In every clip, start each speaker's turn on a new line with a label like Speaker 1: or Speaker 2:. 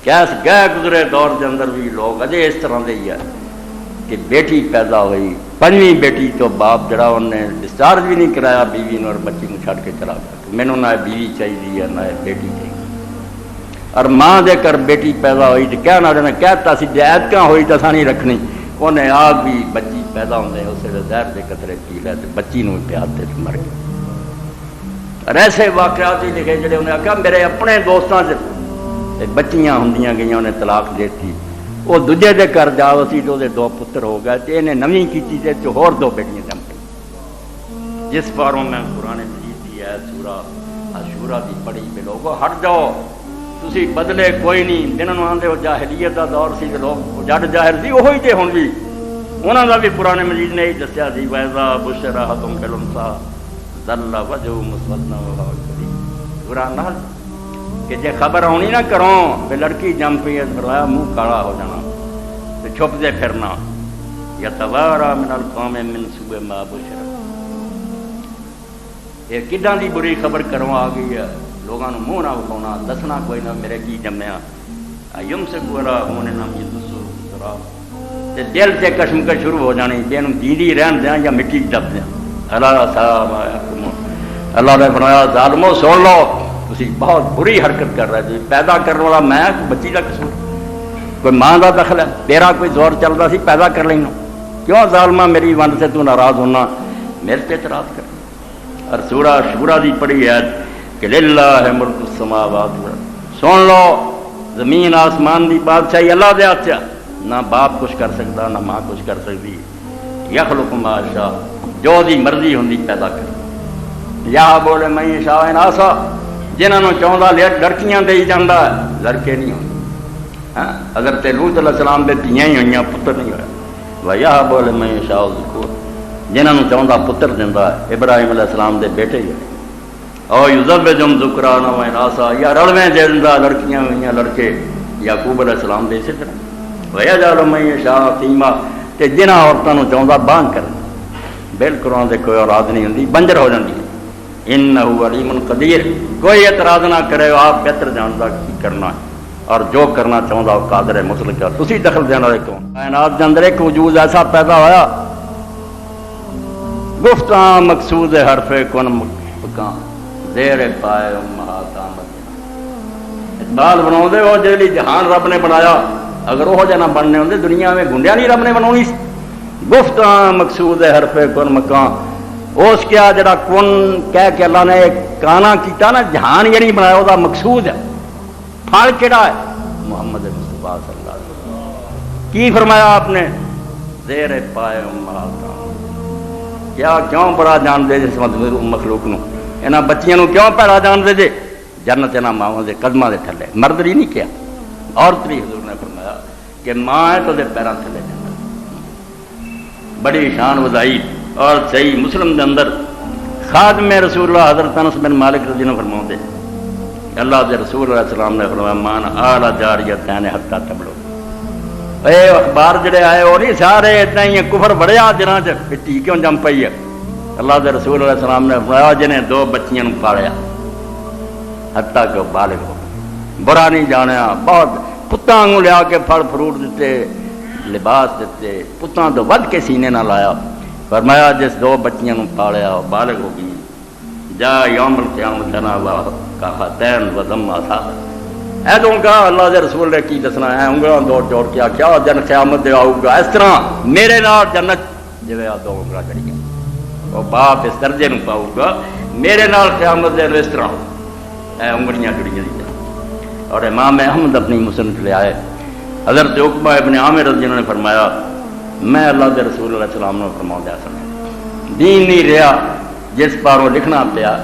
Speaker 1: Case گئے گزرے دور کے اندر بھی لوگ اجے اس طرح دے ہی ہے کہ بیٹی پیدا ہوئی، پنجویں بیٹی تو باپ جڑا انہیں ڈسچارج بھی نہیں کرایا بیوی نے اور بچی کو چھڑ کے چلا گیا، مینوں نہ بیوی چاہیے نہ بیٹی چاہیے۔ اور ماں دے کر بیٹی پیدا ہوئی تو کہنا دینا کہتا سی جائد کہاں ہوئی تو نہیں رکھنی، انہیں آپ بھی بچی پیدا ہونے اسے زہر دے قطرے پی لے تو بچی نو پیار دے مر گیا۔ اور ایسے واقعات ہی لکھے جڑے انہیں آخیا میرے اپنے دوستوں سے بچیاں ہوں گئی انہیں طلاق دیتی، وہ دوجے دے گھر جا سی تو دو پتر ہو گئے تو انہیں نویں کی ہور دو بیٹیاں جم گئی، جس باروں میں قرآن مجید کی ہے سورہ عاشورہ دی پڑھی پہ لوگوں ہٹ جاؤ تسی بدلے کوئی نہیں، جنہوں آدھے وہ جاہلیت کا دور سی لوگ جڈ ظاہر سی وہی تے ہوں بھی انہوں کا بھی قرآن مجید نے یہی دسیا سی وَإِذَا بُشِّرَ أَحَدُهُم بِالْأُنثَىٰ ظَلَّ وَجْهُهُ مُسْوَدًّا وَهُوَ كَظِيمٌ قرآن نال کہ جے خبر ہونی نہ کروں کہ لڑکی جم پئی ہے فرمایا منہ کالا ہو جانا تو چھپ دے پھرنا، يَتَوَارَىٰ مِنَ الْقَوْمِ مِنْ سُوءِ مَا بُشِّرَ، یہ کداں دی بری خبر کروں آ گئی ہے، لوگوں منہ نہ اٹھاؤنا دسنا کوئی نہ میرے کی جمیا يُمْسِكُ عَلَىٰ هُنَّ لَمْ يَدُسُّهُ تے دل سے کشمکش شروع ہو جانی بے نوں جیندی رہن دیاں یا مٹی دب دیاں۔ اللہ نے فرمایا ظالمو سن لو تسی بہت بری حرکت کر رہے تھے، پیدا کرنے والا میں بچی کا قصور، کوئی ماں کا دخل ہے، تیرا کوئی زور چلتا سی پیدا کر لینا، کیوں ظالمہ میری ونڈ سے تو ناراض ہونا، میرے پہ اعتراض کر۔ اور سورہ شورا دی پڑھی ہے کہ للہ ملک السماوات والارض، سن لو زمین آسمان دی بادشاہی اللہ دے ہاتھ، نہ باپ کچھ کر سکتا نہ ماں کچھ کر سکتی، یخلق ما شاء، جو دی مرضی ہوندی پیدا کر، یا بولے میں شاء اناسا، جنہوں چاہتا لڑکیاں دے ہی جانا ہے لڑکے نہیں ہوتے، حضرت لوط علیہ السلام دے تیاں ہی ہوئیاں پتر نہیں ہویا، ویا بولے میں شاء ذکور، جنہوں چاہتا پتر دینا ہے ابراہیم علیہ السلام دے بیٹے ہی ہوئے، اور یزوجہم ذکرانا و اناسا، یا رلویں دے دینا لڑکیاں ہوئیاں لڑکے یعقوب علیہ السلام دے اسی طرح، وَيَجْعَلُ مَن يَشَاءُ عَقِیمًا، کہ جنہاں عورتوں کو چاہتا بانگ کر بالکل انہوں دے کوئی اولاد نہیں ہوندی بنجر ہو جاتی ہے، اِنَّهُ عَلِیمٌ قَدِیر، کوئی اعتراض نہ کرے آپ بہتر جانتا کی کرنا ہے اور جو کرنا چاہتا وہ قادر مطلق ہے، تسی دخل دینا والے کون؟ کائنات کے اندر ایک وجود ایسا پیدا ہوا گفتاں مقصود حرف کن مکان زیر پائے امہات آمد، اقبال بنا دے وہ جیلی جہان رب نے بنایا، اگر وہ جنا بننے ہوندے دنیا میں گنڈیا نہیں رب نے بنائی، گفتاں مقصود حرف کن مکان، اس کیا جڑا کن کہہ کے اللہ نے ایک کانا کیتا نا جہان یہ نہیں بنایا، وہ مقصود ہے، پھل کیڑا ہے محمد مصطفیٰ صلی اللہ علیہ وسلم، کی فرمایا آپ نے زیر پائے امہات آمد، کیا کیوں بڑا جان دے جس مخلوق نو انہاں بچیاں نو کیوں پیڑا جان دے جے، جنت انہاں ماواں دے قدماں دے تھلے، مرد نہیں کیا عورت بھی، حضور نے فرمایا کہ ماں ہے تو دے پیراں تھلے جنت، بڑی شان وضائی۔ اور صحیح مسلم کے اندر خادم رسول اللہ حضرت انس بن مالک رضی اللہ عنہ فرماتے اللہ کے رسول علیہ السلام نے فرمایا مان آل جاریتین حتی تبلغ، اے اخبار جڑے آئے وہ نہیں سارے اتنا ہی کفر بڑھیا جنہاں چ مٹی کیوں جم پئی ہے، اللہ کے رسول علیہ السلام نے فرمایا جنہیں دو بچیاں پالیا حتیٰ کہ بالغ ہو، برا نہیں جانیا، بہت پتاں کو لیا کے پھل فروٹ دیتے لباس دیتے، پتاں تو ود کے سینے نہ لایا، فرمایا جس دو بچیاں پالیا بالغ ہو گئی، جا یوم القیامت اللہ کا خاتین و ضم اصحاب، اے تو کہا اللہ کے رسول نے کی دسنا ہے، انگلاں دوڑ جوڑ کے آخیا جن قیامت دے آؤ گا اس طرح میرے نال جنت جی آ دو انگلاں کریاں، وہ باپ اس درجے نو پاؤ گا میرے نال قیامت دے اس طرح اے انگلیاں جڑیاں دی۔ اور امام احمد اپنی مسند لے آئے، حضرت عقبہ ابن عامر رضی اللہ عنہ نے فرمایا میں اللہ کے رسول علیہ السلام نے فرماؤں دیا سنا دین نہیں رہا جس پاروں لکھنا پیا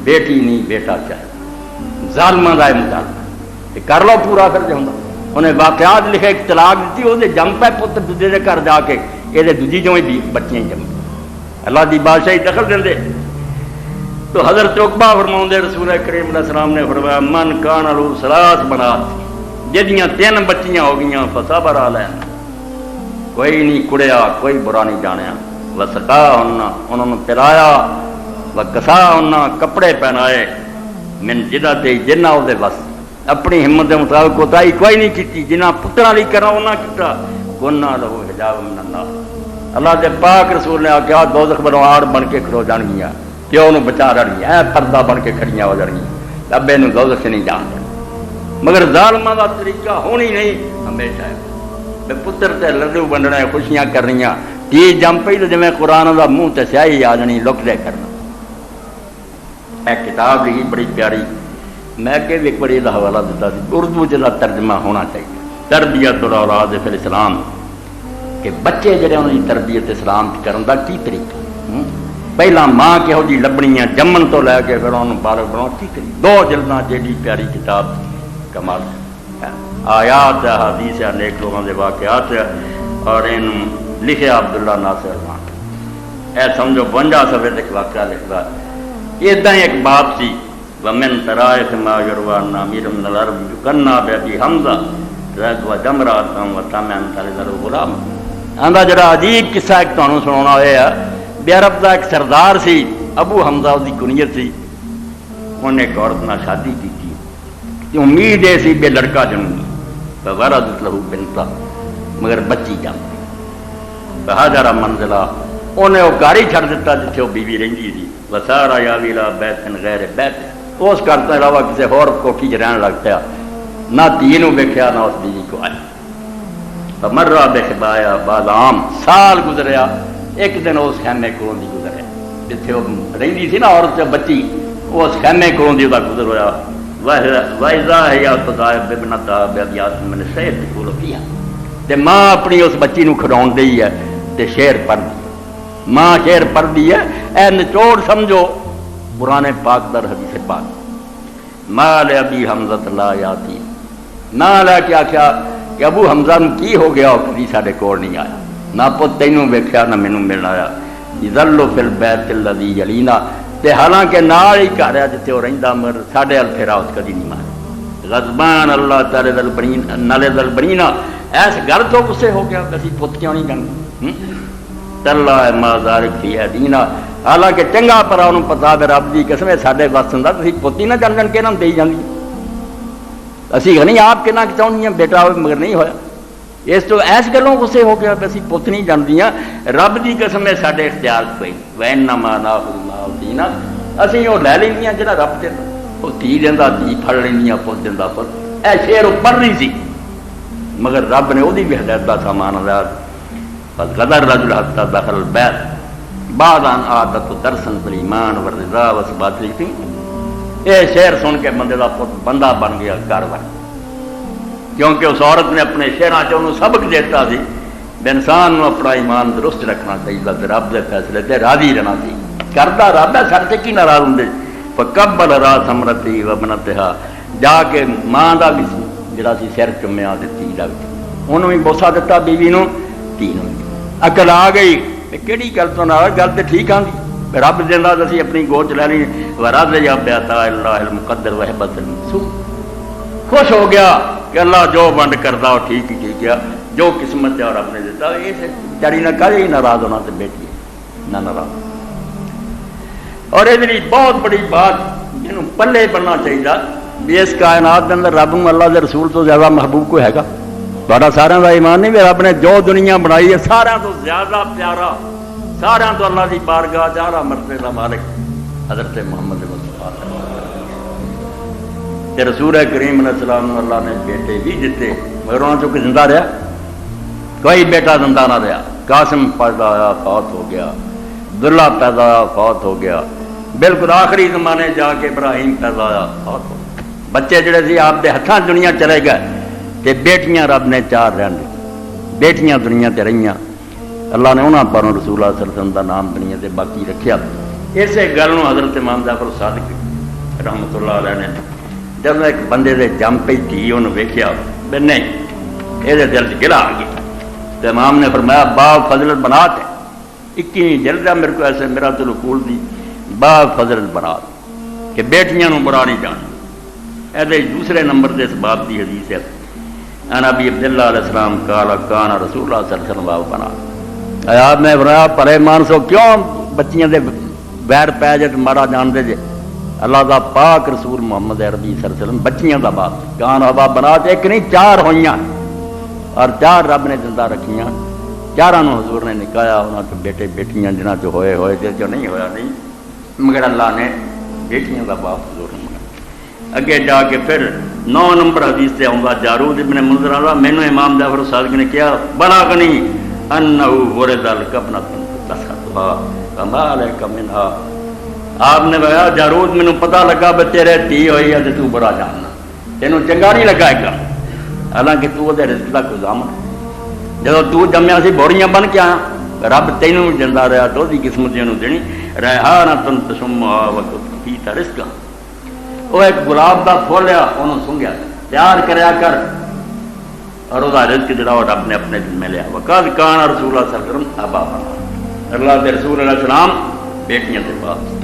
Speaker 1: بیٹی نہیں بیٹا چاہے ظالمہ کا مطالبہ کر لو پورا کر جاؤں، انہیں واقعات لکھے ایک طلاق دیتی وہ جم پہ پتر دوجے کے گھر جا کے یہ دوجی جو بچیاں جم اللہ کی بادشاہی دخل دیں دے۔ تو حضرت عقبہ فرماؤں دے رسول کریم علیہ السلام نے فرمایا من کان لہو ثلاث بنات، جہدیاں 3 بچیاں ہو گئیاں فصبر علیہن، کوئی نہیں کڑیا کوئی برا نہیں جانیا، وسقا انہوں نے پلایا، وکسا کپڑے پہنائے، من جدہ تے جنہ دے بس اپنی ہمت کے مطابق کوتاہی کوئی نہیں کی، جنہ پترا لی کرنا انہاں کیتا، گناہ لہو حجاب من النار۔ اللہ دے پاک رسول نے آخیا دوزخ بنو آڑ بن کے کھلو جان گیا، پیو نو بچا رہی ہے، پردہ بن کے کھڑیاں ہو جان گیا، ابے نو دوزخ نہیں جان دینا۔ مگر ظالماں دا طریقہ ہونی نہیں ہمیشہ ہے بے پتر تے لڈو بننا، خوشیاں کرنیاں، تی جم پئی تو جویں قرآن دا منہ تے سیاہی آ جانی، لک دے کرنا۔ اے کتاب لکھی بڑی پیاری، میں کہ ایک بڑی دا حوالہ دیتا سی، اردو جدا ترجمہ ہونا چاہیے، تربیت الاولاد فی الاسلام، کہ بچے جڑے انہوں کی تربیت اسلام کرن دا کی طریقہ، پہلا ماں کہو جی لبنی ہے جمن تو لے کے پھر انہوں بالغ بناؤ کی طریقہ، 2 جلداں جیڑی پیاری کتاب کمال ہے، آیات ہے، حدیث ہے، نیک لوگوں کے واقعات ہے، اور ان لکھے عبداللہ ناصر خان، اے سمجھو 52 صفحے تک واقعہ لکھتا ہے۔ ادھا ایک باپ سی، ومن طرائف ما یروان امیر من العرب یکنا بی حمزہ رد و جمراتم و تمن تلدر غلام۔ آندا جڑا عجیب قصہ ایک تانوں سنانا ہویا، بے عرب دا ایک سردار سی، ابو حمزہ دی کنیت سی، انہیں ایک عورت نہ شادی کی تھی، امید ہے سی بے لڑکا جنگی، فوردت لہو بنتا، مگر بچی جم فہاجر منزلہ، انہیں وہ گاری چھڑ دیتا جتھے وہ بیوی رہندی تھی، وسارا یا ویلا بیتن غیر بیت، اس کرتا علاوہ کسی اور کوٹھی چ رہن لگ پیا، نہ تین ویکھیا نہ اس بیوی کو آیا۔ فمرہ بخبایا بالعام، سال گزریا، ایک دن اس خیمے کولوں دی گزریا جتھے وہ رہندی سی نا عورت بچی، اس خیمے کولوں دی گزر ہویا، وَإِذَا هِيَ تُضَاعِفُ ابْنَتَهَا بِأَبْيَاتٍ مِنَ الشِّعْرِ تَقُولُ فِيهَا، تے ماں اپنی اس بچی نو کھڈاون دئی ہے تے شعر پڑھ دی، ماں شعر پڑھ دی ہے، اے نچوڑ سمجھو قرآن پاک در حدیث پاک، مال ابی حمزہ لا یاتی، نہ لے کے آخیا کہ ابو حمزہ نو کی ہو گیا، وہ کبھی ساڈے کول نہیں آیا، نہ پت تینوں ویکھیا نہ مینوں ملن آیا، یذلو فی البیت الذی یلینا، تے حالانکہ نال ہی گھر ہے جتے وہ رہندا، مگر ساڈے ال پھیرا اس کدی نہیں مارا، غضبان اللہ تعالی دل بنین نالے دل بنینا، ایس گھر تو غصے ہو گیا کہ اسی پت کیوں نہیں جنگ تلا ما ذالک فی دینا، حالانکہ چنگا پر انہوں پتا بھی رب دی قسم ہے ساڈے وس ہوندا تسی پوتی نہ جن جن کے نام دئی جاندی، اسی نہیں آپ کے نہ چاہنی ہیں بیٹا ہوئے مگر نہیں ہویا، اس تو ایس گلوں غصے ہو گیا کہ اسی پت نہیں جاندیاں، رب دی قسم ہے ساڈے اختیار کوئی، وَإِنَّمَا نَأْخُذُ مَا أُوتِينَا، اسی وہ لے لیندیاں جڑا رب دیندا، وہ دھی دیندا دھی پھڑ لیندیاں، پت دیندا پت، اے شعر پڑھ رہی سی، مگر رب نے وہی بھی ہدایت دا سامان لایا، فَغَدَرَ الرَّجُلُ حَتَّى دَخَلَ الْبَيْتَ بعد ان عادت درسن بالایمان والرضا والثبات الیقین، یہ شعر سن کے بندے دا بندہ بن گیا گھر بن، کیونکہ اس عورت نے اپنے شعراں چ انہوں سبق دیتا سی انسان نو اپنا ایمان درست رکھنا چاہیے، رب دے فیصلے تے راضی رہنا سی، کردا رب ہے سر تے کی ناراض ہوندے، فقبل راس امرتی وابنتہا، جا کے ماں دا بھی جڑا سی سر چومیا تے تھی دا بھی، انہوں بھی بوسا دتا بیوی نو، تھی نو عقل آ گئی، کہڑی گل تو نہ گل تو ٹھیک آندی، رب دیندا اسی اپنی گود لے لی، ورد یا بیعطاء اللہ المقدر وہبۃ المنصور، خوش ہو گیا کہ اللہ جو بند کردا وہ ٹھیک ہی ٹھیک ہے، جو قسمت ہے اور رب نے دیتا، یہ بیچاری نہ کدے ناراض ہونا تے بیٹی نہ ناراض۔ اور یہ بہت بڑی بات جنہوں پلے بننا چاہیے بھی اس کائنات کے اندر رب اللہ کے رسول تو زیادہ محبوب کوئی ہے گا؟ تھوڑا سارا کا ایمان نہیں بھی رب نے جو دنیا بنائی ہے سارا تو زیادہ پیارا، سارا تو اللہ کی بارگاہ جارا مرتبے کا مالک حضرت محمد مصطفیٰ، رسول کریم علیہ السلام اللہ نے بیٹے بھی دیتے، مگر انہوں چونکہ زندہ رہا کوئی بیٹا زندہ نہ رہا، قاسم پیدا ہوا فوت ہو گیا، عبداللہ پیدا ہوا فوت ہو گیا، بالکل آخری زمانے جا کے ابراہیم پیدا ہوا فوت ہو گیا، بچے جڑے سی آپ دے ہتھاں دنیا چلے گئے، تے بیٹیاں رب نے 4 رہن دی، بیٹیاں دنیا تے رہیاں، اللہ نے انہاں پر رسول اللہ صلی اللہ علیہ وسلم دا نام دنیا تے باقی رکھیا۔ اسے گل نو حضرت امام جعفر صادق رحمۃ اللہ علیہ نے جب ایک بندے دے جم پئی تھی انہوں ویکھیا بھی نہیں یہ دل چ گلا آ گیا، تو امام نے فرمایا باب فضلت بنات ہے، 21ویں جلد ہے میرے کو ایسے میرا تو رکول دی، باب فضلت بنات کہ بیٹیاں نو برا نہیں جان، ایسے دوسرے نمبر دے اس باب دی حدیث ہے، ان ابی عبداللہ علیہ السلام قال کان رسول اللہ صلی اللہ علیہ وسلم باب بنات، آپ نے فرمایا پرے مانسو کیوں بچیاں دے بیر پی جے مارا جان دے جے، اللہ دا پاک رسول محمد عربی صلی اللہ علیہ وسلم بچیاں دا باپ کان ابا بنات ایک نہیں 4 ہوئیاں اور 4 رب نے زندہ رکھیاں 4 حضور نے نکایا انہاں تو بیٹے بیٹیاں جنہاں جو ہوئے تے جو نہیں ہویا نہیں مگر اللہ نے بیٹیاں دا باپ حضور نے منگایا اگے جا کے پھر 9 نمبر حدیث سے آؤں گا جارود ابن منذر اللہ مینوں امام جعفر صادق نے کیا بلغنی انہ ورد الکبنۃ تسخطها کما علیک منها آپ نے کہا جارود مینوں پتہ لگا بے تیرے دھی ہوئی ہے تے تو برا جاننا تینوں چنگا نہیں لگا ہے حالانکہ تو وہ رزق دا کوئی ضامن جب تو جمیا سی بوریاں بن کے آیا رب تینوں جندا رہا تو دی قسمت جنوں دینی ریحانۃ تشمھا وتفیت رزقا وہ ایک گلاب دا پھول ہے انہوں سنگیا پیار کریا کر اور وہ رزق جڑا وہ رب نے اپنے دل میں لیا وقد کان رسول اللہ صلی اللہ علیہ وسلم ابا اللہ کے رسول علیہ السلام بیٹیاں کے پاس